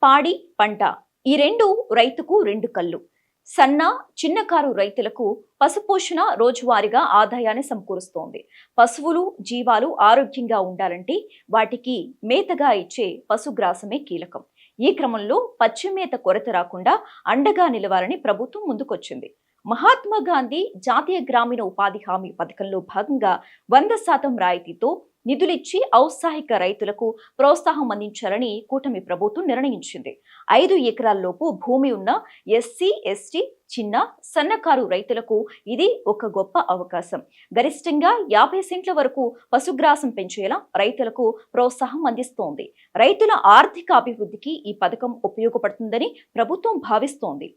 పాడి, పంట ఈ రెండు రైతుకు రెండు కళ్ళు. సన్న, చిన్నకారు రైతులకు పశుపోషణ రోజువారీగా ఆదాయాన్ని సమకూరుస్తోంది. పశువులు, జీవాలు ఆరోగ్యంగా ఉండాలంటే వాటికి మేతగా ఇచ్చే పశుగ్రాసమే కీలకం. ఈ క్రమంలో పచ్చి మేత కొరత రాకుండా అండగా నిలవాలని ప్రభుత్వం ముందుకొచ్చింది. మహాత్మా గాంధీ జాతీయ గ్రామీణ ఉపాధి హామీ పథకంలో భాగంగా 100% రాయితీతో నిధులిచ్చి ఔత్సాహిక రైతులకు ప్రోత్సాహం అందించాలని కూటమి ప్రభుత్వం నిర్ణయించింది. 5 ఎకరాల్లోపు భూమి ఉన్న ఎస్సీ, ఎస్టీ, చిన్న, సన్నకారు రైతులకు ఇది ఒక గొప్ప అవకాశం. గరిష్టంగా 50 సెంట్ల వరకు పశుగ్రాసం పెంచేలా రైతులకు ప్రోత్సాహం అందిస్తోంది. రైతుల ఆర్థిక అభివృద్ధికి ఈ పథకం ఉపయోగపడుతుందని ప్రభుత్వం భావిస్తోంది.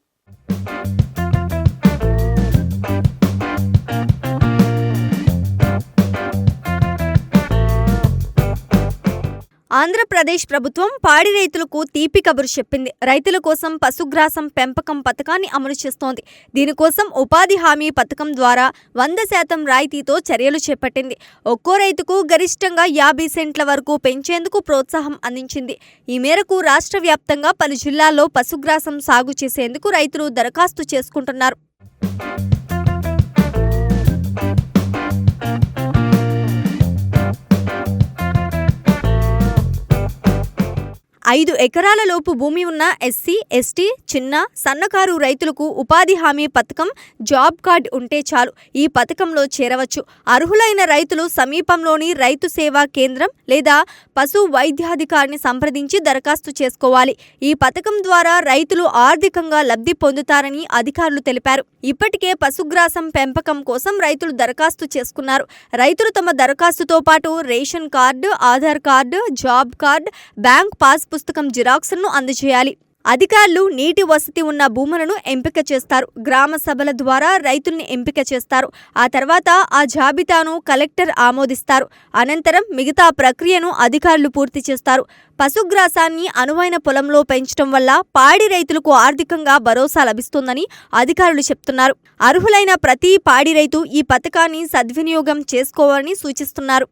ఆంధ్రప్రదేశ్ ప్రభుత్వం పాడి రైతులకు తీపి కబురు చెప్పింది. రైతుల కోసం పశుగ్రాసం పెంపకం పథకాన్ని అమలు చేస్తోంది. దీనికోసం ఉపాధి హామీ పథకం ద్వారా 100% రాయితీతో చర్యలు చేపట్టింది. ఒక్కో రైతుకు గరిష్టంగా 50 సెంట్ల వరకు పెంచేందుకు ప్రోత్సాహం అందించింది. ఈ మేరకు రాష్ట్ర వ్యాప్తంగా పలు జిల్లాల్లో పశుగ్రాసం సాగు చేసేందుకు రైతులు దరఖాస్తు చేసుకుంటున్నారు. 5 ఎకరాల లోపు భూమి ఉన్న ఎస్సీ, ఎస్టీ, చిన్న, సన్నకారు రైతులకు ఉపాధి హామీ పథకం జాబ్ కార్డ్ ఉంటే చాలు ఈ పథకంలో చేరవచ్చు. అర్హులైన రైతులు సమీపంలోని రైతు సేవా కేంద్రం లేదా పశు వైద్యాధికారిని సంప్రదించి దరఖాస్తు చేసుకోవాలి. ఈ పథకం ద్వారా రైతులు ఆర్థికంగా లబ్ధి పొందుతారని అధికారులు తెలిపారు. ఇప్పటికే పశుగ్రాసం పెంపకం కోసం రైతులు దరఖాస్తు చేసుకున్నారు. రైతులు తమ దరఖాస్తుతో పాటు ration card, Aadhaar card, job card, bank pass పుస్తకం జిరాక్స్ను అందజేయాలి. అధికారులు నీటి వసతి ఉన్న భూములను ఎంపిక చేస్తారు. గ్రామ సభల ద్వారా రైతుల్ని ఎంపిక చేస్తారు. ఆ తర్వాత ఆ జాబితాను కలెక్టర్ ఆమోదిస్తారు. అనంతరం మిగతా ప్రక్రియను అధికారులు పూర్తి చేస్తారు. పశుగ్రాసాన్ని అనువైన పొలంలో పెంచడం వల్ల పాడి రైతులకు ఆర్థికంగా భరోసా లభిస్తుందని అధికారులు చెప్తున్నారు. అర్హులైన ప్రతి పాడి రైతు ఈ పథకాన్ని సద్వినియోగం చేసుకోవాలని సూచిస్తున్నారు.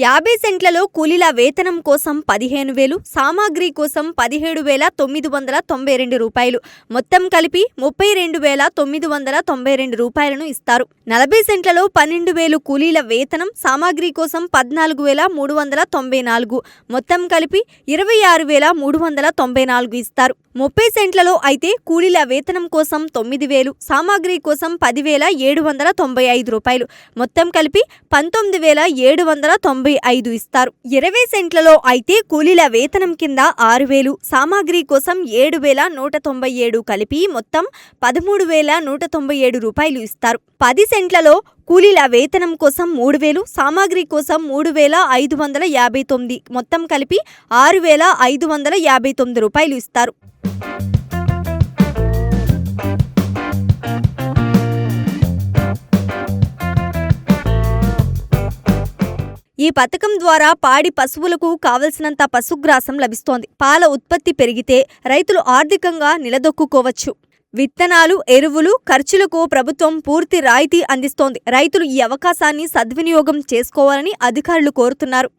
50 సెంట్లలో కూలీల వేతనం కోసం 15,000, సామాగ్రి కోసం 17,992 రూపాయలు, మొత్తం కలిపి 32,992 రూపాయలను ఇస్తారు. 40 సెంట్లలో 12,000 కూలీల వేతనం, సామాగ్రి కోసం 14,394, మొత్తం కలిపి 26,394 ఇస్తారు. 30 సెంట్లలో అయితే కూలీల వేతనం కోసం 9,000, సామాగ్రి కోసం 10,795 రూపాయలు, మొత్తం కలిపి 19,795 ఇస్తారు. 20 సెంట్లలో అయితే కూలీల వేతనం కింద 6,000, సామాగ్రి కోసం 7,197 కలిపి మొత్తం 13,197 రూపాయలు ఇస్తారు. 10 సెంట్లలో కూలీల వేతనం కోసం 3,000, సామాగ్రి కోసం 3,559, మొత్తం కలిపి 6,559 రూపాయలు ఇస్తారు. ఈ పథకం ద్వారా పాడి పశువులకు కావలసినంత పశుగ్రాసం లభిస్తోంది. పాల ఉత్పత్తి పెరిగితే రైతులు ఆర్థికంగా నిలదొక్కుకోవచ్చు. విత్తనాలు, ఎరువులు ఖర్చులకు ప్రభుత్వం పూర్తి రాయితీ అందిస్తోంది. రైతులు ఈ అవకాశాన్ని సద్వినియోగం చేసుకోవాలని అధికారులు కోరుతున్నారు.